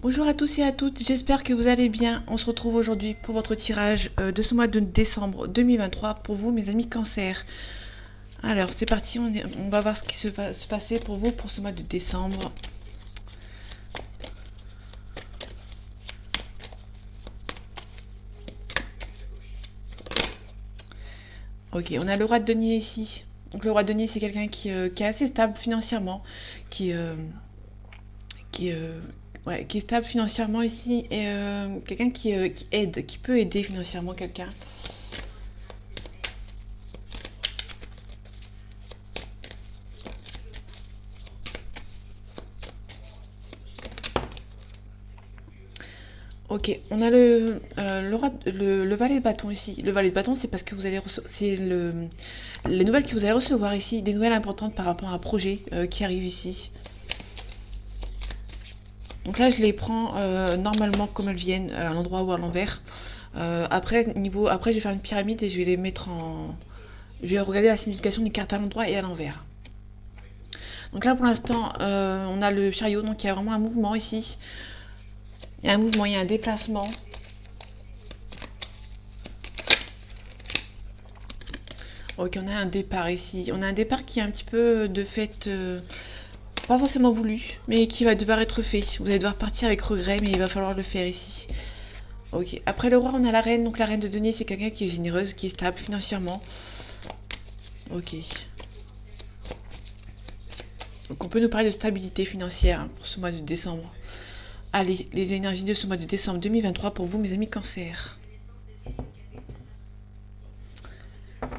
Bonjour à tous et à toutes, j'espère que vous allez bien. On se retrouve aujourd'hui pour votre tirage de ce mois de décembre 2023 pour vous mes amis cancer. Alors c'est parti, on va voir ce qui va se passer pour vous pour ce mois de décembre. Ok, on a le roi de denier ici. Donc le roi de denier c'est quelqu'un qui est assez stable financièrement, qui, qui, ouais, qui est stable financièrement ici et quelqu'un qui aide, qui peut aider financièrement quelqu'un. Ok, on a le valet de bâton ici. Le valet de bâton, c'est parce que vous allez c'est les nouvelles que vous allez recevoir ici, des nouvelles importantes par rapport à un projet qui arrive ici. Donc là, je les prends normalement comme elles viennent, à l'endroit ou à l'envers. Après, je vais faire une pyramide et je vais les mettre en. Je vais regarder la signification des cartes à l'endroit et à l'envers. Donc là, pour l'instant, on a le chariot, donc il y a vraiment un mouvement ici. Il y a un mouvement, il y a un déplacement. Ok, on a un départ ici. On a un départ qui est un petit peu de fait pas forcément voulu, mais qui va devoir être fait. Vous allez devoir partir avec regret, mais il va falloir le faire ici. Ok, après le roi, on a la reine. Donc la reine de denier, c'est quelqu'un qui est généreuse, qui est stable financièrement. Ok. Donc on peut nous parler de stabilité financière pour ce mois de décembre. Allez, les énergies de ce mois de décembre 2023 pour vous, mes amis cancer.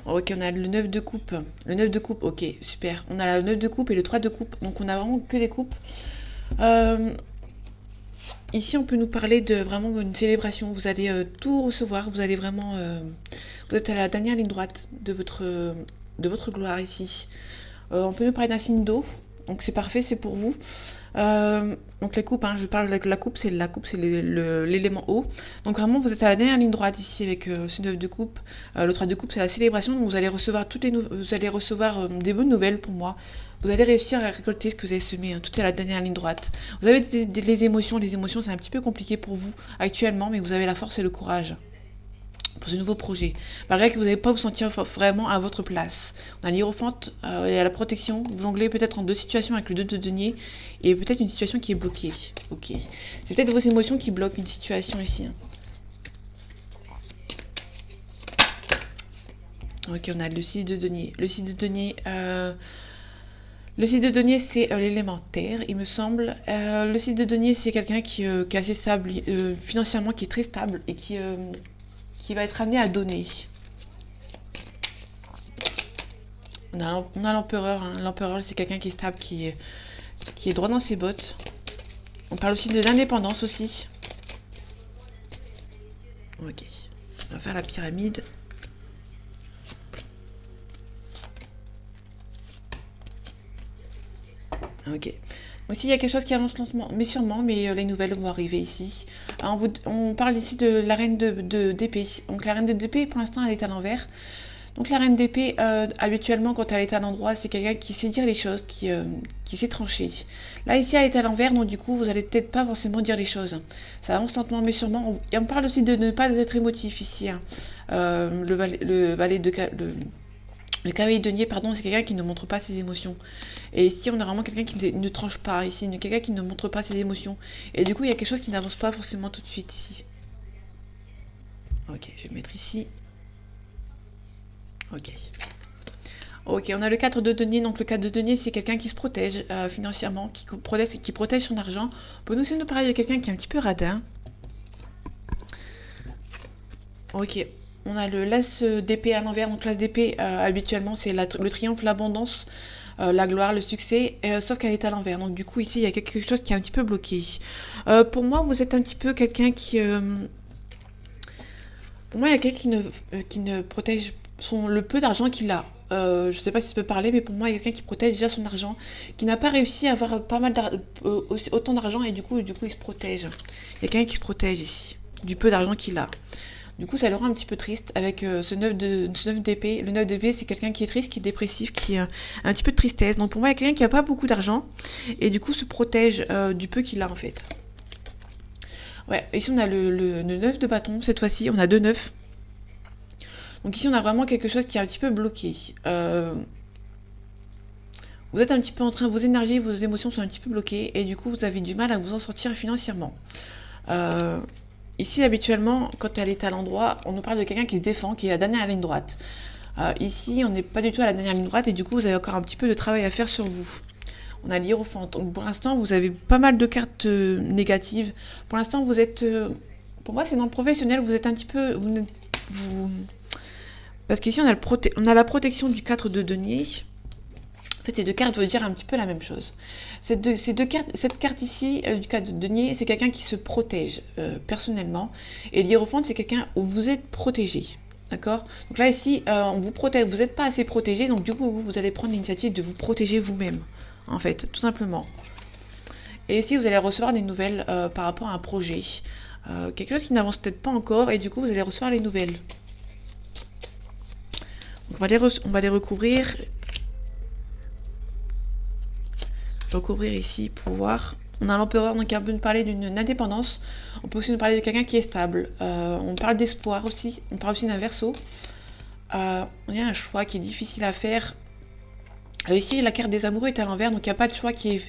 Ok, on a le 9 de coupe. Le 9 de coupe, ok, super. On a le 9 de coupe et le 3 de coupe. Donc on a vraiment que des coupes. Euh, Ici, on peut nous parler de vraiment une célébration. Vous allez tout recevoir. Vous allez vraiment... vous êtes à la dernière ligne droite de votre gloire ici. On peut nous parler d'un signe d'eau. Donc c'est parfait, c'est pour vous. Donc la coupe, hein, je parle de la coupe, c'est l'élément eau. Donc vraiment, vous êtes à la dernière ligne droite ici avec ce 9 de coupe. Le 3 de coupe, c'est la célébration. Donc vous allez recevoir vous allez recevoir des bonnes nouvelles pour moi. Vous allez réussir à récolter ce que vous avez semé. Hein. Tout est à la dernière ligne droite. Vous avez les émotions. Les émotions, c'est un petit peu compliqué pour vous actuellement, mais vous avez la force et le courage pour ce nouveau projet. Malgré que vous n'allez pas vous sentir vraiment à votre place. On a l'hierophante et à la protection. Vous jonglez peut-être en deux situations avec le 2 de denier et peut-être une situation qui est bloquée. Ok. C'est peut-être vos émotions qui bloquent une situation ici. Ok, on a le 6 de denier. Le 6 de denier... Le 6 de denier, c'est l'élémentaire, il me semble. Le 6 de denier, c'est quelqu'un qui est assez stable financièrement, qui est très stable et qui va être amené à donner. On a l'empereur. Hein. L'empereur, c'est quelqu'un qui est stable, qui est droit dans ses bottes. On parle aussi de l'indépendance aussi. Ok. On va faire la pyramide. Ok. Donc s'il y a quelque chose qui annonce lentement, mais sûrement, mais les nouvelles vont arriver ici. Alors, on parle ici de la reine d'épée. Donc la reine d'épée, pour l'instant, elle est à l'envers. Donc la reine d'épée, habituellement, quand elle est à l'endroit, c'est quelqu'un qui sait dire les choses, qui sait trancher. Là, ici, elle est à l'envers, donc du coup, vous allez peut-être pas forcément dire les choses. Ça avance lentement, mais sûrement. Et on parle aussi de ne pas être émotif ici. Hein. Le valet de... Le cavalier de denier, pardon, c'est quelqu'un qui ne montre pas ses émotions. Et ici, on a vraiment quelqu'un qui ne tranche pas, ici, quelqu'un qui ne montre pas ses émotions. Et du coup, il y a quelque chose qui n'avance pas forcément tout de suite ici. Ok, je vais mettre ici. Ok. Ok, on a le 4 de denier. Donc le 4 de denier, c'est quelqu'un qui se protège financièrement, qui protège son argent. On peut aussi nous parler de quelqu'un qui est un petit peu radin. Ok, on a le l'as d'épée à l'envers. Donc l'as d'épée, habituellement, c'est le triomphe, l'abondance, la gloire, le succès, sauf qu'elle est à l'envers. Donc du coup, ici, il y a quelque chose qui est un petit peu bloqué. Pour moi, vous êtes un petit peu quelqu'un qui... pour moi, il y a quelqu'un qui ne protège le peu d'argent qu'il a. Je ne sais pas si ça peut parler, mais pour moi, il y a quelqu'un qui protège déjà son argent, qui n'a pas réussi à avoir pas mal autant d'argent et du coup, il se protège. Il y a quelqu'un qui se protège ici, du peu d'argent qu'il a. Du coup, ça le rend un petit peu triste avec ce 9 d'épée. Le 9 d'épée, c'est quelqu'un qui est triste, qui est dépressif, qui a un petit peu de tristesse. Donc pour moi, il y a quelqu'un qui n'a pas beaucoup d'argent et du coup se protège du peu qu'il a en fait. Ouais, ici on a le 9 de bâton, cette fois-ci, on a 2 9. Donc ici on a vraiment quelque chose qui est un petit peu bloqué. Vous êtes un petit peu en train, vos énergies, vos émotions sont un petit peu bloquées et du coup vous avez du mal à vous en sortir financièrement. Ici habituellement, quand elle est à l'endroit, on nous parle de quelqu'un qui se défend, qui est à la dernière ligne droite. Ici on n'est pas du tout à la dernière ligne droite et du coup vous avez encore un petit peu de travail à faire sur vous. On a l'Hiérophante. Donc pour l'instant vous avez pas mal de cartes négatives. Pour l'instant vous êtes... pour moi c'est dans le professionnel, vous êtes un petit peu... Parce qu'ici on a la protection du 4 de denier. En fait, ces deux cartes veulent dire un petit peu la même chose. Cette carte ici, du 4 de denier, c'est quelqu'un qui se protège personnellement. Et l'Hiérophante, c'est quelqu'un où vous êtes protégé. D'accord? Donc là, ici, on vous protège. Vous n'êtes pas assez protégé, donc du coup, vous allez prendre l'initiative de vous protéger vous-même. En fait, tout simplement. Et ici, vous allez recevoir des nouvelles par rapport à un projet. Quelque chose qui n'avance peut-être pas encore, et du coup, vous allez recevoir les nouvelles. Donc, on va les recouvrir. Recouvrir ici pour voir. On a l'empereur, donc on peut nous parler d'une indépendance. On peut aussi nous parler de quelqu'un qui est stable. On parle d'espoir aussi. On parle aussi d'un verseau. On a un choix qui est difficile à faire. Ici, la carte des amoureux est à l'envers, donc il n'y a pas de choix il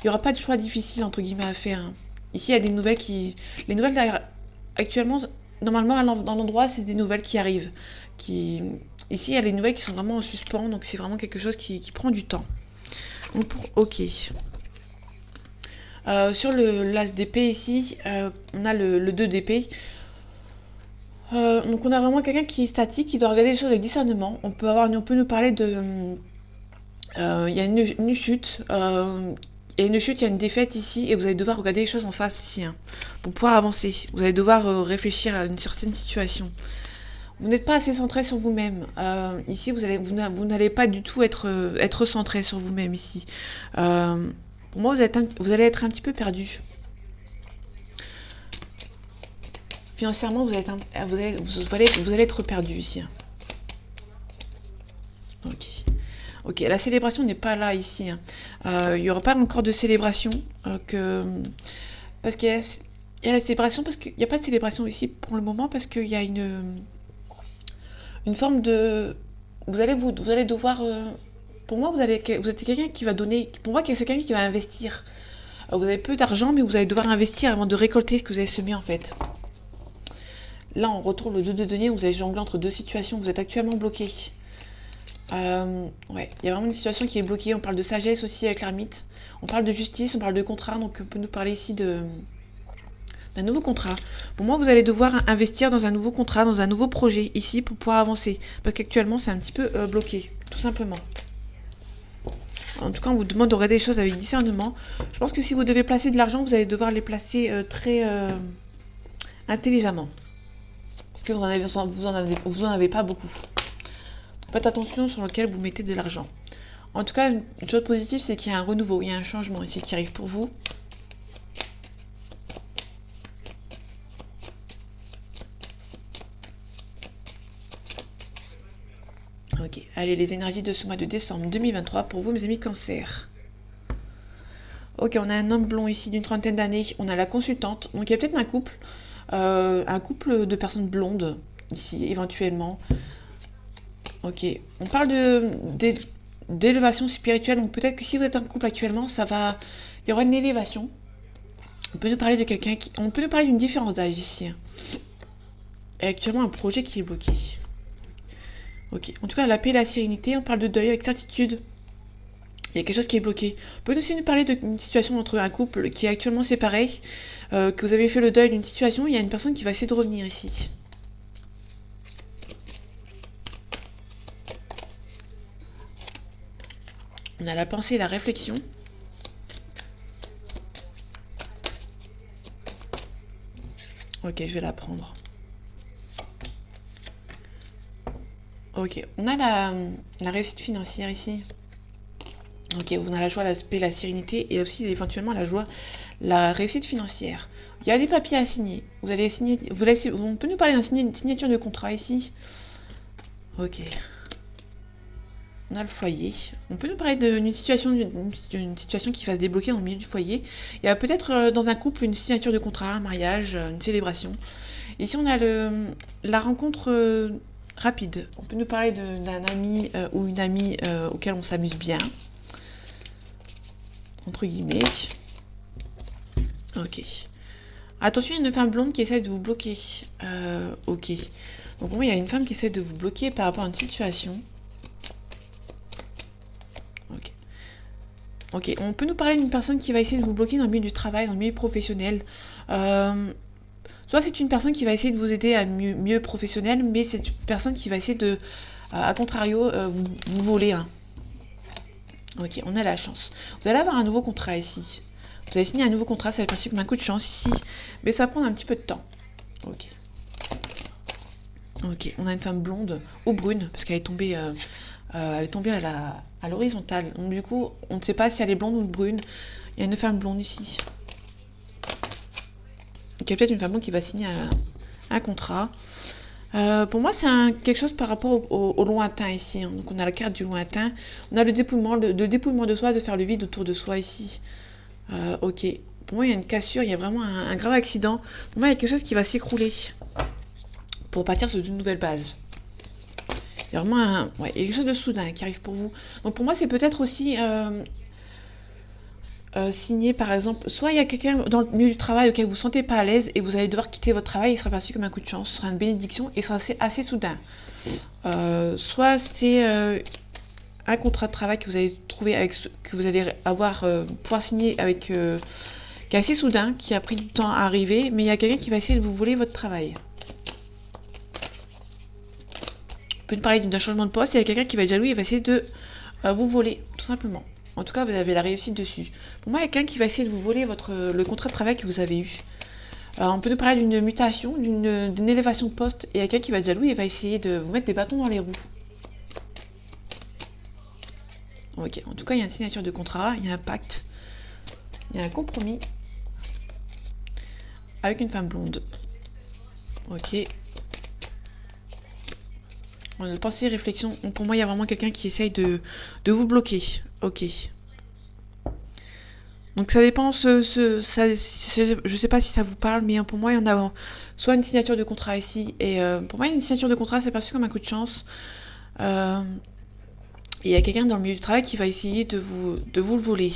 y aura pas de choix difficile entre guillemets à faire. Hein. Ici, il y a des nouvelles les nouvelles actuellement, normalement dans l'endroit, c'est des nouvelles qui arrivent. Ici, il y a les nouvelles qui sont vraiment en suspens, donc c'est vraiment quelque chose qui prend du temps. Donc ok. Sur l'as d'épée ici, on a le 2 d'épée. Donc on a vraiment quelqu'un qui est statique, qui doit regarder les choses avec discernement. On peut nous parler de... Il y a une chute. Il y a une chute, il y a une défaite ici, et vous allez devoir regarder les choses en face ici. Hein, pour pouvoir avancer. Vous allez devoir réfléchir à une certaine situation. Vous n'êtes pas assez centré sur vous-même. Ici, vous n'allez pas du tout être centré sur vous-même ici. Pour moi, vous allez être un petit peu perdu. Financièrement, vous allez être perdu ici. Ok. Ok, la célébration n'est pas là ici. Il n'y aura pas encore de célébration. Parce qu'il y a la célébration, parce qu'il n'y a pas de célébration ici pour le moment, parce qu'il y a une forme de... Vous allez devoir... pour moi, vous êtes quelqu'un qui va donner... Pour moi, c'est quelqu'un qui va investir. Vous avez peu d'argent, mais vous allez devoir investir avant de récolter ce que vous avez semé, en fait. Là, on retrouve le 2 de denier, vous avez jonglé entre deux situations, vous êtes actuellement bloqué. Ouais, il y a vraiment une situation qui est bloquée. On parle de sagesse aussi avec l'ermite. On parle de justice, on parle de contrat, donc on peut nous parler ici d'un nouveau contrat. Pour moi, vous allez devoir investir dans un nouveau contrat, dans un nouveau projet ici pour pouvoir avancer. Parce qu'actuellement, c'est un petit peu bloqué, tout simplement. En tout cas, on vous demande de regarder les choses avec discernement. Je pense que si vous devez placer de l'argent, vous allez devoir les placer très intelligemment. Parce que vous en avez pas beaucoup. Faites attention sur lequel vous mettez de l'argent. En tout cas, une chose positive, c'est qu'il y a un renouveau, il y a un changement ici qui arrive pour vous. Ok, allez, les énergies de ce mois de décembre 2023 pour vous, mes amis Cancer. Ok, on a un homme blond ici d'une trentaine d'années. On a la consultante. Donc il y a peut-être un couple de personnes blondes ici, éventuellement. Ok, on parle d'élévation spirituelle. Donc peut-être que si vous êtes en couple actuellement, il y aura une élévation. On peut nous parler on peut nous parler d'une différence d'âge ici. Et actuellement un projet qui est bloqué. Ok, en tout cas la paix et la sérénité, on parle de deuil avec certitude. Il y a quelque chose qui est bloqué. On peut aussi nous parler d'une situation entre un couple qui est actuellement séparé, que vous avez fait le deuil d'une situation, il y a une personne qui va essayer de revenir ici. On a la pensée et la réflexion. Ok, je vais la prendre. Ok, on a la réussite financière ici. Ok, on a la joie, la paix, la sérénité et aussi éventuellement la joie, la réussite financière. Il y a des papiers à signer. Vous allez signer. On peut nous parler d'une signature de contrat ici. Ok. On a le foyer. On peut nous parler d'une situation qui va se débloquer dans le milieu du foyer. Il y a peut-être dans un couple une signature de contrat, un mariage, une célébration. Ici, on a la rencontre rapide. On peut nous parler d'un ami ou une amie auquel on s'amuse bien. Entre guillemets. Ok. Attention, il y a une femme blonde qui essaie de vous bloquer. Ok. Donc pour moi, il y a une femme qui essaie de vous bloquer par rapport à une situation. Ok. Ok. On peut nous parler d'une personne qui va essayer de vous bloquer dans le milieu du travail, dans le milieu professionnel. Soit c'est une personne qui va essayer de vous aider à mieux professionnel, mais c'est une personne qui va essayer de, à contrario, vous voler. Hein. Ok, on a la chance. Vous allez avoir un nouveau contrat ici. Vous allez signer un nouveau contrat, ça va être perçu comme un coup de chance ici. Mais ça va prendre un petit peu de temps. Ok. Ok, on a une femme blonde ou brune, parce qu'elle est tombée, à l'horizontale. Donc du coup, on ne sait pas si elle est blonde ou brune. Il y a une femme blonde ici. Il y a peut-être une femme blonde qui va signer un contrat. Pour moi, c'est quelque chose par rapport au lointain ici. Hein. Donc on a la carte du lointain. On a le dépouillement de soi, de faire le vide autour de soi ici. Ok. Pour moi, il y a une cassure, il y a vraiment un grave accident. Pour moi, il y a quelque chose qui va s'écrouler pour partir sur une nouvelle base. Il y a vraiment il y a quelque chose de soudain qui arrive pour vous. Donc pour moi, c'est peut-être aussi signé, par exemple, soit il y a quelqu'un dans le milieu du travail auquel vous ne vous sentez pas à l'aise et vous allez devoir quitter votre travail, il sera perçu comme un coup de chance, ce sera une bénédiction et ce sera assez soudain. Soit c'est un contrat de travail que vous allez trouver que vous allez pouvoir signer avec qui est assez soudain, qui a pris du temps à arriver, mais il y a quelqu'un qui va essayer de vous voler votre travail. On peut nous parler d'un changement de poste, il y a quelqu'un qui va être jaloux et va essayer de vous voler, tout simplement. En tout cas, vous avez la réussite dessus. Pour moi, il y a quelqu'un qui va essayer de vous voler le contrat de travail que vous avez eu. On peut nous parler d'une mutation, d'une élévation de poste, et il y a quelqu'un qui va être jaloux et va essayer de vous mettre des bâtons dans les roues. Ok, en tout cas, il y a une signature de contrat, il y a un pacte, il y a un compromis avec une femme blonde. Ok. On a pensée, réflexion. Pour moi, il y a vraiment quelqu'un qui essaye de vous bloquer. Ok. Donc ça dépend, je sais pas si ça vous parle, mais pour moi, il y en a soit une signature de contrat ici, et pour moi, une signature de contrat, c'est perçu comme un coup de chance. Et il y a quelqu'un dans le milieu du travail qui va essayer de vous le voler.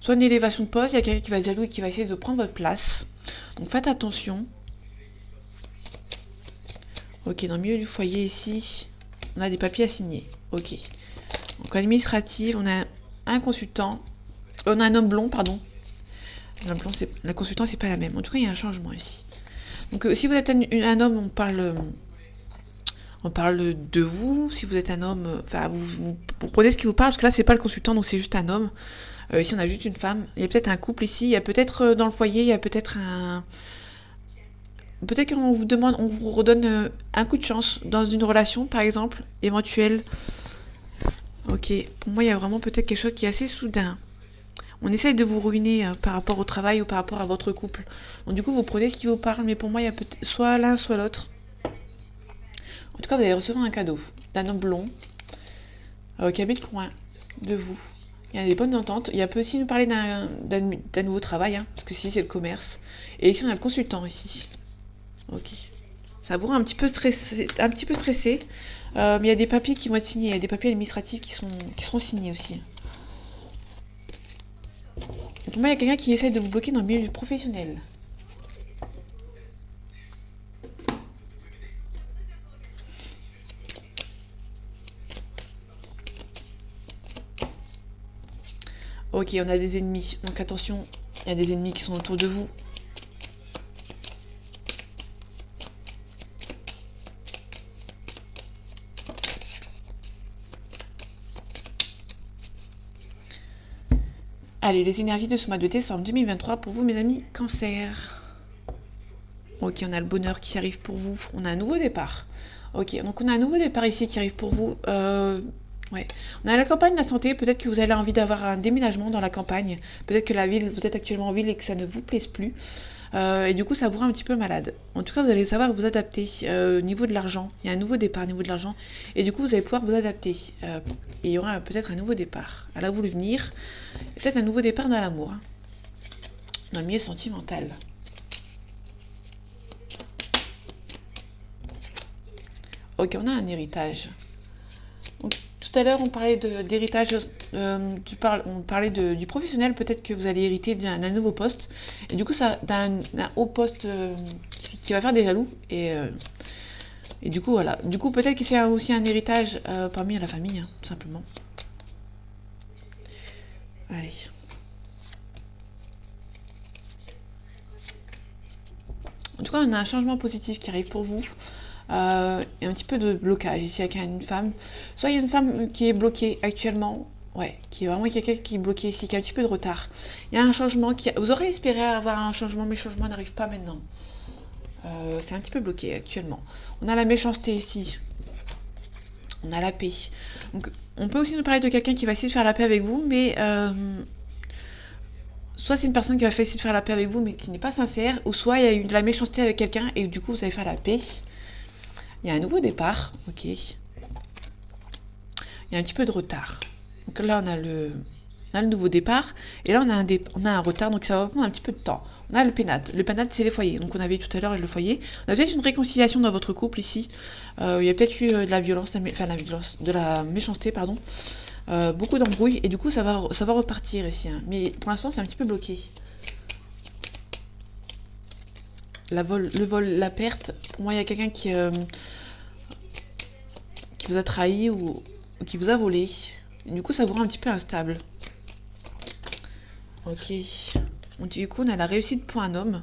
Soit une élévation de poste, il y a quelqu'un qui va être jaloux et qui va essayer de prendre votre place. Donc faites attention. Ok, dans le milieu du foyer ici, on a des papiers à signer. Ok. Donc administrative, on a un consultant. On a un homme blond, pardon. La consultant, c'est pas la même. En tout cas, il y a un changement ici. Donc si vous êtes un homme, on parle de vous. Si vous êtes un homme, vous prenez ce qui vous parle, parce que là, c'est pas le consultant, donc c'est juste un homme. Ici, on a juste une femme. Il y a peut-être un couple ici. Il y a peut-être dans le foyer, il y a peut-être peut-être qu'on vous demande, on vous redonne un coup de chance dans une relation, par exemple, éventuelle. Ok. Pour moi, il y a vraiment peut-être quelque chose qui est assez soudain. On essaye de vous ruiner par rapport au travail ou par rapport à votre couple. Donc du coup, vous prenez ce qui vous parle, mais pour moi, il y a peut-être soit l'un, soit l'autre. En tout cas, vous allez recevoir un cadeau d'un homme blond qui habite loin de vous. Il y a des bonnes ententes. Il peut aussi nous parler d'un nouveau travail, hein, parce que ici, c'est le commerce. Et ici, on a le consultant, ici. Ok. Ça vous rend un petit peu stressé. Mais il y a des papiers qui vont être signés. Il y a des papiers administratifs qui seront signés aussi. Pour moi, il y a quelqu'un qui essaye de vous bloquer dans le milieu du professionnel. Ok, on a des ennemis. Donc attention, il y a des ennemis qui sont autour de vous. Allez, les énergies de ce mois de décembre 2023 pour vous, mes amis, Cancer. Ok, on a le bonheur qui arrive pour vous. On a un nouveau départ. Ok, donc on a un nouveau départ ici qui arrive pour vous. Ouais. On a la campagne de la santé. Peut-être que vous avez envie d'avoir un déménagement dans la campagne. Peut-être que la ville, vous êtes actuellement en ville et que ça ne vous plaise plus. Et du coup, ça vous rend un petit peu malade. En tout cas, vous allez savoir vous adapter. Au niveau de l'argent, il y a un nouveau départ au niveau de l'argent. Et du coup, vous allez pouvoir vous adapter. Et il y aura peut-être un nouveau départ à la voulu venir. Et peut-être un nouveau départ dans l'amour. Hein. Dans le milieu sentimental. Ok, on a un héritage. Donc, tout à l'heure, on parlait d'héritage, on parlait du professionnel, peut-être que vous allez hériter d'un nouveau poste, et du coup, d'un haut poste qui va faire des jaloux, et du coup, voilà. Du coup, peut-être que c'est aussi un héritage parmi la famille, hein, tout simplement. Allez. En tout cas, on a un changement positif qui arrive pour vous. Et un petit peu de blocage ici avec une femme. Soit il y a une femme qui est bloquée actuellement, ouais, qui est vraiment quelqu'un qui est bloqué ici, qui a un petit peu de retard. Il y a un changement vous aurez espéré avoir un changement, mais le changement n'arrive pas maintenant. C'est un petit peu bloqué actuellement. On a la méchanceté ici. On a la paix. Donc, on peut aussi nous parler de quelqu'un qui va essayer de faire la paix avec vous, mais soit c'est une personne qui va essayer de faire la paix avec vous, mais qui n'est pas sincère, ou soit il y a eu de la méchanceté avec quelqu'un et du coup vous allez faire la paix. Il y a un nouveau départ, ok. Il y a un petit peu de retard. Donc là, on a le nouveau départ. Et là, on a un retard, donc ça va prendre un petit peu de temps. On a le pénate. Le pénate, c'est les foyers. Donc on avait tout à l'heure le foyer. On a peut-être une réconciliation dans votre couple ici. Il y a peut-être eu de la violence, de la méchanceté, pardon. Beaucoup d'embrouilles. Et du coup, ça va repartir ici. Hein. Mais pour l'instant, c'est un petit peu bloqué. Le vol, la perte. Pour moi, il y a quelqu'un qui vous a trahi ou qui vous a volé. Et du coup, ça vous rend un petit peu instable. Ok. Du coup, on a la réussite pour un homme.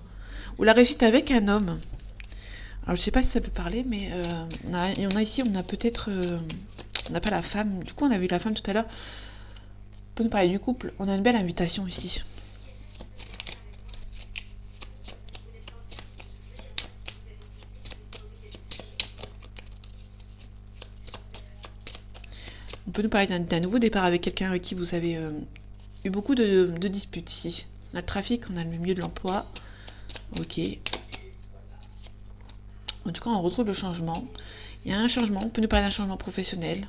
Ou la réussite avec un homme. Alors, je sais pas si ça peut parler, mais on a ici, on a peut-être... on n'a pas la femme. Du coup, on a vu la femme tout à l'heure. On peut nous parler du couple. On a une belle invitation ici. On peut nous parler d'un nouveau départ avec quelqu'un avec qui vous avez eu beaucoup de disputes ici. On a le trafic, on a le milieu de l'emploi. Ok. En tout cas, on retrouve le changement. Il y a un changement. On peut nous parler d'un changement professionnel.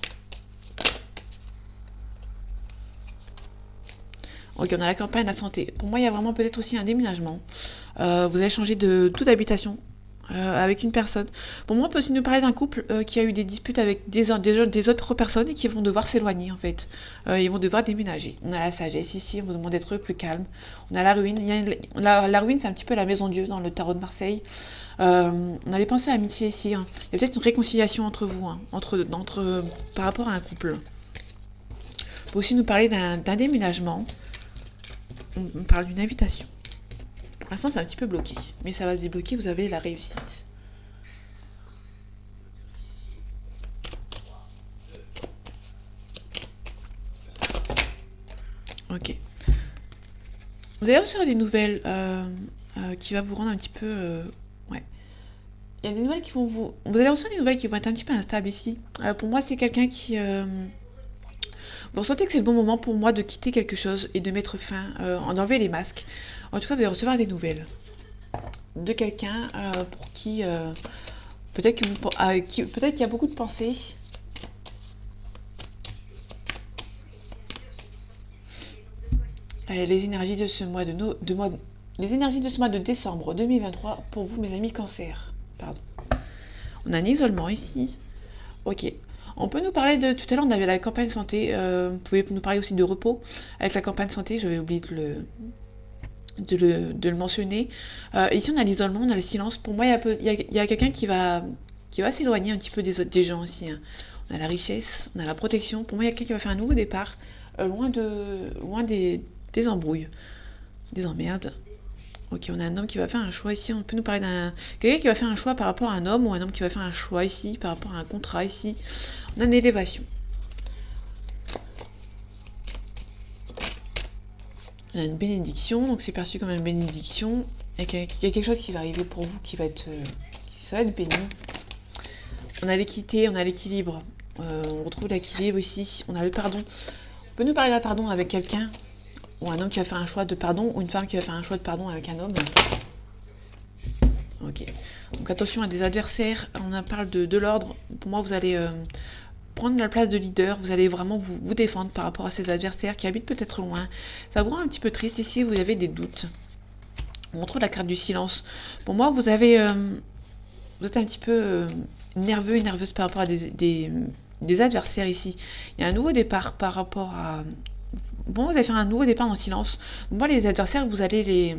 Ok, on a la campagne, la santé. Pour moi, il y a vraiment peut-être aussi un déménagement. Vous allez changer de toute habitation. Avec une personne. Pour moi, on peut aussi nous parler d'un couple qui a eu des disputes avec des autres personnes et qui vont devoir s'éloigner en fait. Ils vont devoir déménager. On a la sagesse ici, on vous demande d'être plus calme. On a la ruine. La ruine, c'est un petit peu la maison Dieu dans le tarot de Marseille. On a les pensées amitié ici. Hein. Il y a peut-être une réconciliation entre vous, hein, par rapport à un couple. On peut aussi nous parler d'un déménagement. On parle d'une invitation. Pour l'instant, c'est un petit peu bloqué. Mais ça va se débloquer, vous avez la réussite. Ok. Vous allez recevoir des nouvelles qui va vous rendre un petit peu... ouais. Il y a des nouvelles qui vont vous... Vous allez recevoir des nouvelles qui vont être un petit peu instables ici. Pour moi, c'est quelqu'un qui... Vous ressentez que c'est le bon moment pour moi de quitter quelque chose et de mettre fin, d'enlever les masques. En tout cas, vous allez recevoir des nouvelles. De quelqu'un pour qui peut-être qu'il y a beaucoup de pensées. Les énergies de ce mois les énergies de ce mois de décembre 2023 pour vous, mes amis cancer. Pardon. On a un isolement ici. Ok. On peut nous parler de... Tout à l'heure, on avait la campagne santé. Vous pouvez nous parler aussi de repos. Avec la campagne santé, j'avais oublié de le mentionner. Ici, on a l'isolement, on a le silence. Pour moi, il y a quelqu'un qui va s'éloigner un petit peu des gens aussi. Hein. On a la richesse, on a la protection. Pour moi, il y a quelqu'un qui va faire un nouveau départ, loin des embrouilles, des emmerdes. Ok, on a un homme qui va faire un choix ici. On peut nous parler d'un... Quelqu'un qui va faire un choix par rapport à un homme ou un homme qui va faire un choix ici par rapport à un contrat ici. On a une élévation. On a une bénédiction, donc c'est perçu comme une bénédiction. Il y a quelque chose qui va arriver pour vous ça va être béni. On a l'équité, on a l'équilibre. On retrouve l'équilibre ici. On a le pardon. On peut nous parler d'un pardon avec quelqu'un, ou un homme qui va faire un choix de pardon, ou une femme qui va faire un choix de pardon avec un homme. Ok. Donc attention à des adversaires. On en parle de l'ordre. Pour moi, vous allez prendre la place de leader. Vous allez vraiment vous défendre par rapport à ces adversaires qui habitent peut-être loin. Ça vous rend un petit peu triste ici. Vous avez des doutes. On retrouve la carte du silence. Pour moi, vous êtes un petit peu nerveux et nerveuse par rapport à des adversaires ici. Il y a un nouveau départ par rapport à... Bon, vous allez faire un nouveau départ en silence. Moi, les adversaires, vous allez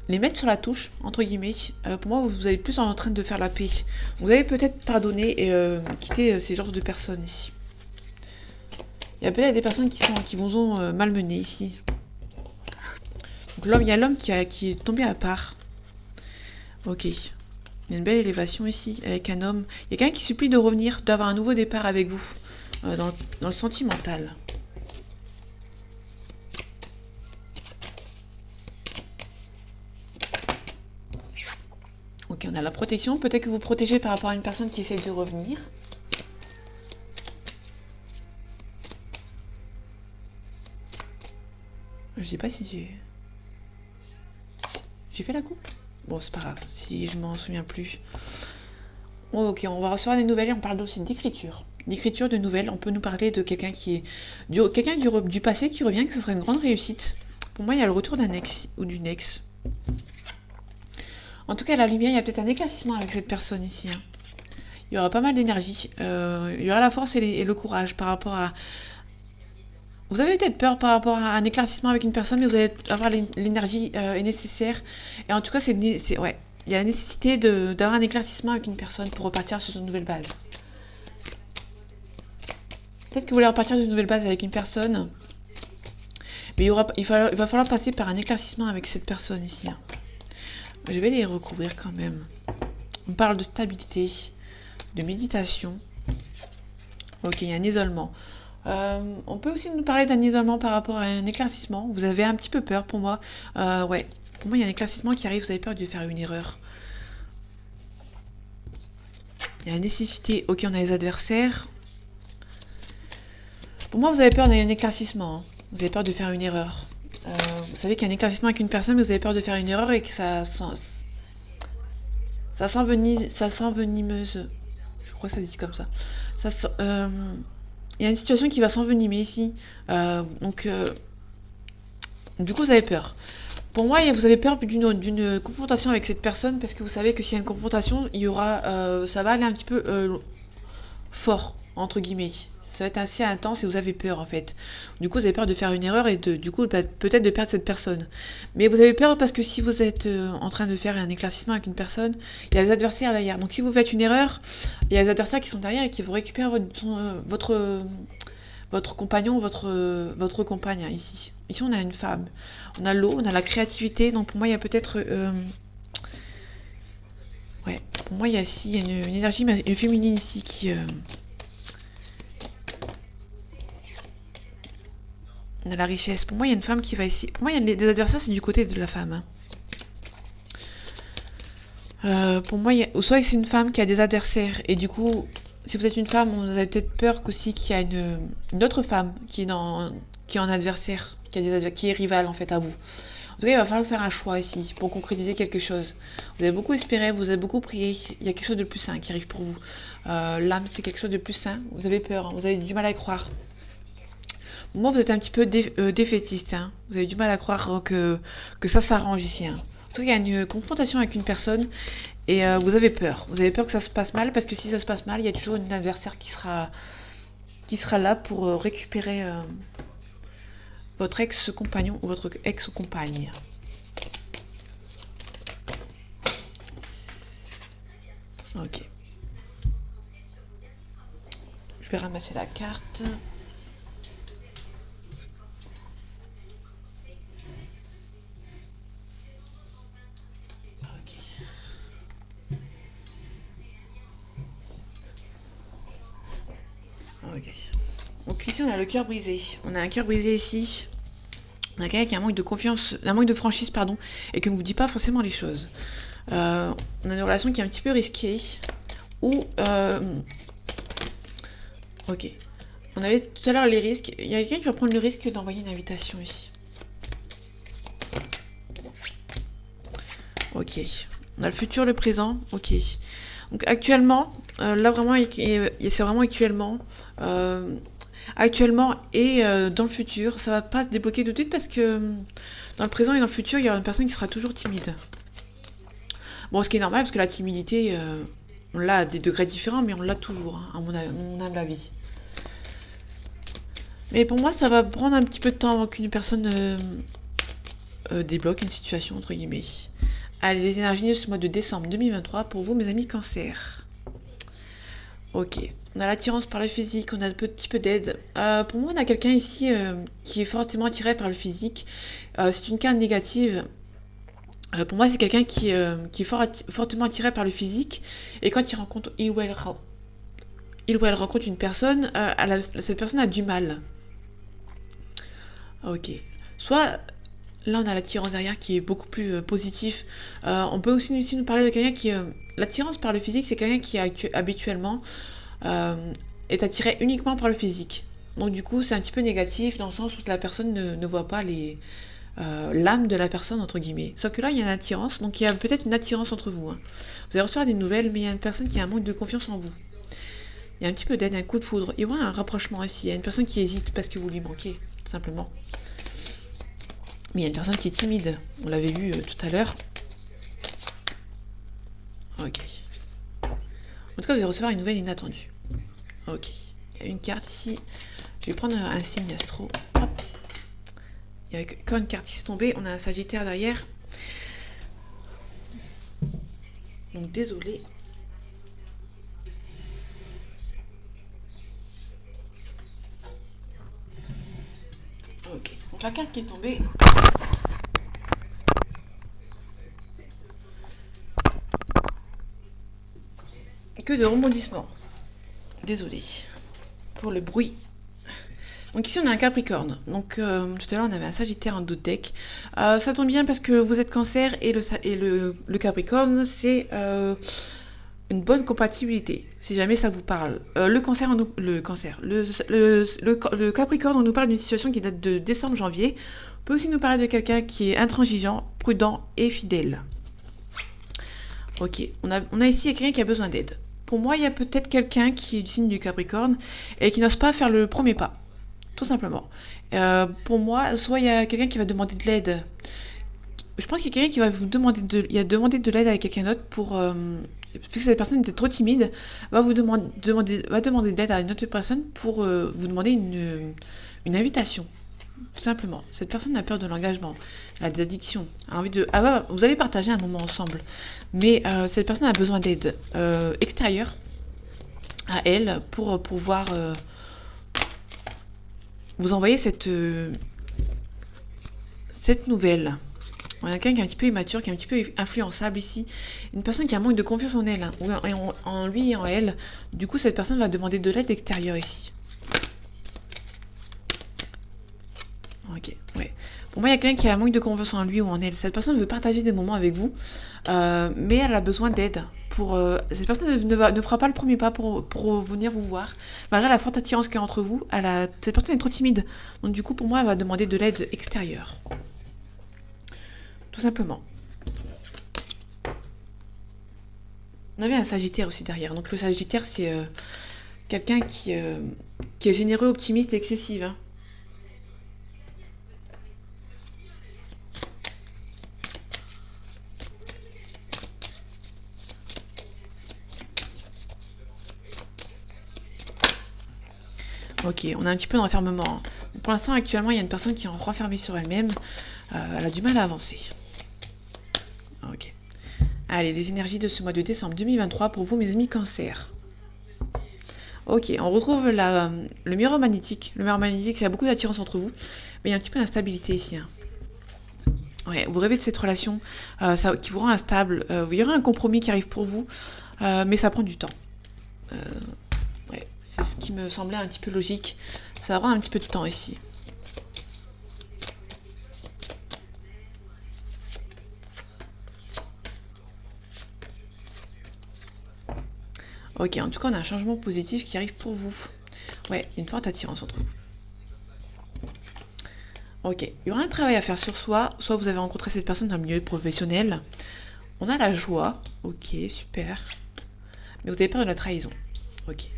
les mettre sur la touche, entre guillemets. Pour moi, vous allez plus en train de faire la paix. Vous allez peut-être pardonner et quitter ces genres de personnes ici. Il y a peut-être des personnes qui vous ont malmené ici. Donc il y a l'homme qui est tombé à part. Ok. Il y a une belle élévation ici avec un homme. Il y a quelqu'un qui supplie de revenir, d'avoir un nouveau départ avec vous. Dans le sentimental. Ok, on a la protection. Peut-être que vous protégez par rapport à une personne qui essaie de revenir. Je sais pas si j'ai fait la coupe. Bon, c'est pas grave, si je m'en souviens plus. Oh, ok, on va recevoir des nouvelles et on parle aussi d'écriture. D'écriture, de nouvelles. On peut nous parler de quelqu'un qui est... quelqu'un du passé qui revient, que ce serait une grande réussite. Pour moi, il y a le retour d'un ex ou d'une ex. En tout cas, à la lumière, il y a peut-être un éclaircissement avec cette personne ici. Hein. Il y aura pas mal d'énergie. Il y aura la force et le courage par rapport à... Vous avez peut-être peur par rapport à un éclaircissement avec une personne, mais vous allez avoir l'énergie nécessaire. Et en tout cas, ouais. Il y a la nécessité d'avoir un éclaircissement avec une personne pour repartir sur une nouvelle base. Peut-être que vous voulez repartir sur une nouvelle base avec une personne. Mais il va falloir passer par un éclaircissement avec cette personne ici. Hein. Je vais les recouvrir quand même. On parle de stabilité, de méditation. Ok, il y a un isolement. On peut aussi nous parler d'un isolement par rapport à un éclaircissement. Vous avez un petit peu peur pour moi. Ouais, pour moi il y a un éclaircissement qui arrive, vous avez peur de faire une erreur. Il y a la nécessité. Ok, on a les adversaires. Pour moi vous avez peur d'un éclairsissement. Hein. Vous avez peur de faire une erreur. Vous savez qu'il y a un éclaircissement avec une personne, mais vous avez peur de faire une erreur et que ça s'envenimeuse. Je crois que ça se dit comme ça. Il y a une situation qui va s'envenimer ici. Du coup, vous avez peur. Pour moi, vous avez peur d'une confrontation avec cette personne parce que vous savez que s'il y a une confrontation, il y aura, ça va aller un petit peu fort, entre guillemets. Ça va être assez intense et vous avez peur en fait. Du coup, vous avez peur de faire une erreur et du coup, peut-être de perdre cette personne. Mais vous avez peur parce que si vous êtes en train de faire un éclaircissement avec une personne, il y a les adversaires derrière. Donc si vous faites une erreur, il y a les adversaires qui sont derrière et qui vont récupérer votre compagnon, votre compagne hein, ici. Ici, on a une femme. On a l'eau, on a la créativité. Donc pour moi, il y a peut-être... ouais, pour moi, il y a ici une énergie une féminine ici qui... On a la richesse. Pour moi, il y a une femme qui va essayer... Pour moi, il y a des adversaires, c'est du côté de la femme. Hein. Pour moi, soit c'est une femme qui a des adversaires. Et du coup, si vous êtes une femme, vous avez peut-être peur qu'aussi qu'il y a une autre femme qui est en adversaire, qui est rivale en fait à vous. En tout cas, il va falloir faire un choix ici pour concrétiser quelque chose. Vous avez beaucoup espéré, vous avez beaucoup prié. Il y a quelque chose de plus sain qui arrive pour vous. L'âme, c'est quelque chose de plus sain. Vous avez peur, hein, vous avez du mal à y croire. Moi, vous êtes un petit peu défaitiste. Hein. Vous avez du mal à croire que ça s'arrange ici. Hein. En tout cas, il y a une confrontation avec une personne et vous avez peur. Vous avez peur que ça se passe mal parce que si ça se passe mal, il y a toujours un adversaire qui sera là pour récupérer votre ex-compagnon ou votre ex-compagne. Ok. Je vais ramasser la carte. Ok. Donc ici on a le cœur brisé. On a un cœur brisé ici. On a quelqu'un qui a un manque de confiance, un manque de franchise, pardon, et qui ne vous dit pas forcément les choses. On a une relation qui est un petit peu risquée. Ou ok. On avait tout à l'heure les risques. Il y a quelqu'un qui va prendre le risque d'envoyer une invitation ici. Ok. On a le futur, le présent. Ok. Donc actuellement, là vraiment, c'est vraiment actuellement. Actuellement et dans le futur, ça va pas se débloquer tout de suite parce que dans le présent et dans le futur, il y aura une personne qui sera toujours timide. Bon, ce qui est normal parce que la timidité, on l'a à des degrés différents, mais on l'a toujours, hein, à mon humble avis. Mais pour moi, ça va prendre un petit peu de temps avant qu'une personne débloque une situation, entre guillemets. Allez, les énergies de ce mois de décembre 2023 pour vous, mes amis cancer. Ok. On a l'attirance par le physique, on a un petit peu d'aide. Pour moi, on a quelqu'un ici qui est fortement attiré par le physique. C'est une carte négative. Pour moi, c'est quelqu'un qui est fortement attiré par le physique. Et quand il ou elle rencontre une personne, cette personne a du mal. Ok. Soit là, on a l'attirance derrière qui est beaucoup plus positif. On peut aussi nous parler de quelqu'un qui... l'attirance par le physique, c'est quelqu'un qui habituellement est attiré uniquement par le physique. Donc du coup, c'est un petit peu négatif dans le sens où la personne ne voit pas l'âme de la personne, entre guillemets. Sauf que là, il y a une attirance, donc il y a peut-être une attirance entre vous. Hein. Vous allez recevoir des nouvelles, mais il y a une personne qui a un manque de confiance en vous. Il y a un petit peu d'aide, un coup de foudre. Il y aura un rapprochement aussi. Il y a une personne qui hésite parce que vous lui manquez, tout simplement. Mais il y a une personne qui est timide. On l'avait vu tout à l'heure. Ok. En tout cas, vous allez recevoir une nouvelle inattendue. Ok. Il y a une carte ici. Je vais prendre un signe astro. Hop. Il y a quand une carte ici tombée. On a un Sagittaire derrière. Donc désolé. Ok. Donc la carte qui est tombée. Que de rebondissements. Désolé pour le bruit. Donc ici on a un Capricorne. Donc tout à l'heure on avait un Sagittaire en d'autres deck. Ça tombe bien parce que vous êtes Cancer et le Capricorne c'est une bonne compatibilité. Si jamais ça vous parle. Le Capricorne on nous parle d'une situation qui date de décembre-janvier. On peut aussi nous parler de quelqu'un qui est intransigeant, prudent et fidèle. Ok, on a ici quelqu'un qui a besoin d'aide. Pour moi, il y a peut-être quelqu'un qui est du signe du Capricorne et qui n'ose pas faire le premier pas. Tout simplement. Pour moi, soit il y a quelqu'un qui va demander de l'aide. Je pense qu'il y a quelqu'un qui va vous demander de l'aide avec quelqu'un d'autre pour... puisque cette personne était trop timide, va demander de l'aide à une autre personne pour vous demander une invitation. Tout simplement. Cette personne a peur de l'engagement. Elle a des addictions. Elle a envie de... vous allez partager un moment ensemble. Mais cette personne a besoin d'aide extérieure à elle pour pouvoir vous envoyer cette nouvelle. On a quelqu'un qui est un petit peu immature, qui est un petit peu influençable ici. Une personne qui a un manque de confiance en elle, hein, ou en lui et en elle. Du coup, cette personne va demander de l'aide extérieure ici. Ok, ouais. Pour moi, il y a quelqu'un qui a un manque de confiance en lui ou en elle. Cette personne veut partager des moments avec vous, mais elle a besoin d'aide. Cette personne ne fera pas le premier pas pour venir vous voir. Malgré la forte attirance qu'il y a entre vous, cette personne est trop timide. Donc du coup, pour moi, elle va demander de l'aide extérieure. Tout simplement. On avait un Sagittaire aussi derrière. Donc le Sagittaire, c'est quelqu'un qui est généreux, optimiste et excessif. Hein. Ok, on a un petit peu d'enfermement. Hein. Pour l'instant, actuellement, il y a une personne qui est renfermée sur elle-même. Elle a du mal à avancer. Ok. Allez, les énergies de ce mois de décembre 2023 pour vous, mes amis Cancer. Ok, on retrouve le miroir magnétique. Le miroir magnétique, c'est y a beaucoup d'attirance entre vous, mais il y a un petit peu d'instabilité ici. Hein. Ouais, vous rêvez de cette relation qui vous rend instable. Il y aura un compromis qui arrive pour vous, mais ça prend du temps. Ouais, c'est ce qui me semblait un petit peu logique. Ça va prendre un petit peu de temps ici. Ok, en tout cas, on a un changement positif qui arrive pour vous. Ouais, une forte attirance entre vous. Ok, il y aura un travail à faire sur soi. Soit vous avez rencontré cette personne dans le milieu professionnel. On a la joie. Ok, super. Mais vous avez peur de la trahison. Ok.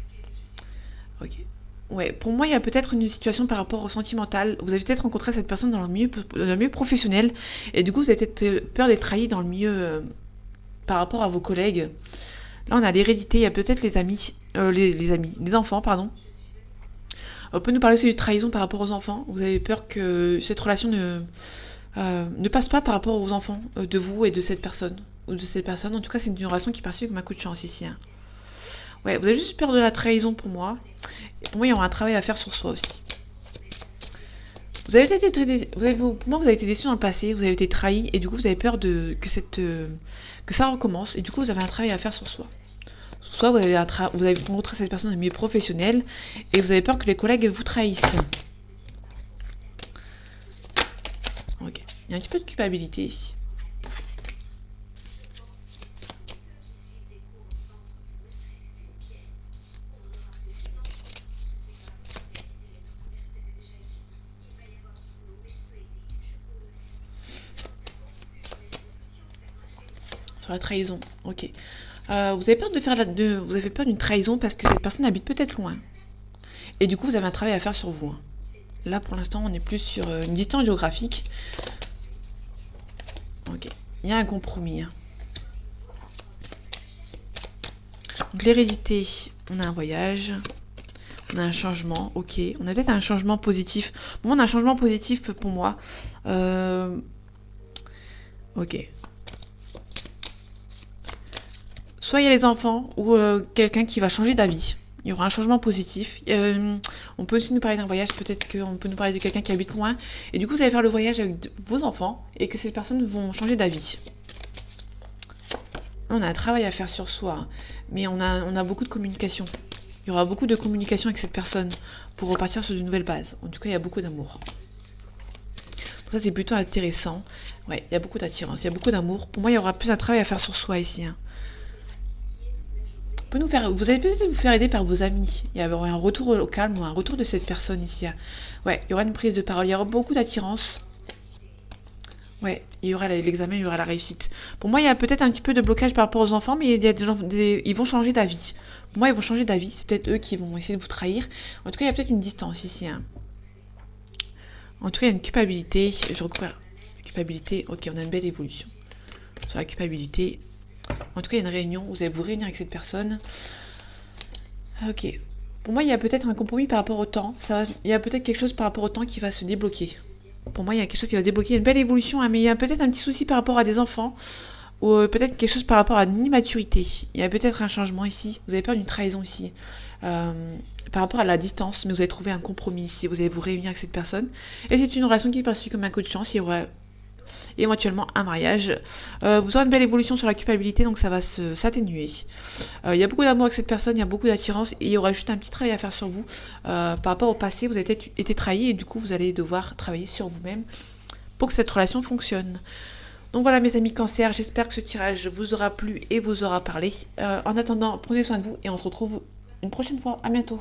Ok. Ouais, pour moi, il y a peut-être une situation par rapport au sentimental. Vous avez peut-être rencontré cette personne dans le milieu professionnel. Et du coup, vous avez peut-être peur d'être trahi dans le milieu par rapport à vos collègues. Là, on a l'hérédité. Il y a peut-être les amis. Les enfants, pardon. On peut nous parler aussi de trahison par rapport aux enfants. Vous avez peur que cette relation ne passe pas par rapport aux enfants de vous et de cette personne. Ou de cette personne. En tout cas, c'est une relation qui est perçue comme un coup de chance ici. Hein. Ouais, vous avez juste peur de la trahison pour moi. Et pour moi, il y aura un travail à faire sur soi aussi. Vous avez été pour moi, vous avez été déçu dans le passé, vous avez été trahi, et du coup, vous avez peur que ça recommence, et du coup, vous avez un travail à faire sur soi. Soit vous avez rencontré cette personne dans le milieu professionnel, et vous avez peur que les collègues vous trahissent. Ok. Il y a un petit peu de culpabilité ici. Sur la trahison, ok. Vous avez peur vous avez peur d'une trahison parce que cette personne habite peut-être loin. Et du coup, vous avez un travail à faire sur vous. Hein. Là, pour l'instant, on est plus sur une distance géographique. Ok. Il y a un compromis. Hein. Donc, l'hérédité, on a un voyage. On a un changement, ok. On a peut-être un changement positif. Bon, on a un changement positif pour moi. Ok. Soit il y a les enfants ou quelqu'un qui va changer d'avis. Il y aura un changement positif. On peut aussi nous parler d'un voyage, peut-être qu'on peut nous parler de quelqu'un qui habite loin. Et du coup, vous allez faire le voyage avec vos enfants et que ces personnes vont changer d'avis. On a un travail à faire sur soi, hein. Mais on a beaucoup de communication. Il y aura beaucoup de communication avec cette personne pour repartir sur de nouvelles bases. En tout cas, il y a beaucoup d'amour. Donc ça, c'est plutôt intéressant. Ouais, il y a beaucoup d'attirance, il y a beaucoup d'amour. Pour moi, il y aura plus un travail à faire sur soi ici. Hein. Vous allez peut-être vous faire aider par vos amis. Il y aura un retour au calme ou un retour de cette personne ici. Ouais, il y aura une prise de parole, il y aura beaucoup d'attirance. Ouais, il y aura l'examen, il y aura la réussite. Pour moi, il y a peut-être un petit peu de blocage par rapport aux enfants, mais il y a ils vont changer d'avis. Pour moi, ils vont changer d'avis. C'est peut-être eux qui vont essayer de vous trahir. En tout cas, il y a peut-être une distance ici. Hein. En tout cas, il y a une culpabilité. Je recupère la culpabilité. Ok, on a une belle évolution. Sur la culpabilité. En tout cas, il y a une réunion. Vous allez vous réunir avec cette personne. Ok. Pour moi, il y a peut-être un compromis par rapport au temps. Il y a peut-être quelque chose par rapport au temps qui va se débloquer. Pour moi, il y a quelque chose qui va se débloquer. Il y a une belle évolution, hein, mais il y a peut-être un petit souci par rapport à des enfants. Ou peut-être quelque chose par rapport à une immaturité. Il y a peut-être un changement ici. Vous avez peur d'une trahison ici. Par rapport à la distance, mais vous allez trouver un compromis ici. Vous allez vous réunir avec cette personne. Et c'est une relation qui est perçue comme un coup de chance. Il y aura éventuellement un mariage. Vous aurez une belle évolution sur la culpabilité, donc ça va s'atténuer. Il y a beaucoup d'amour avec cette personne, il y a beaucoup d'attirance, et il y aura juste un petit travail à faire sur vous. Par rapport au passé, vous avez peut-être été trahi, et du coup, vous allez devoir travailler sur vous-même pour que cette relation fonctionne. Donc voilà mes amis Cancer, j'espère que ce tirage vous aura plu et vous aura parlé. En attendant, prenez soin de vous et on se retrouve une prochaine fois. À bientôt.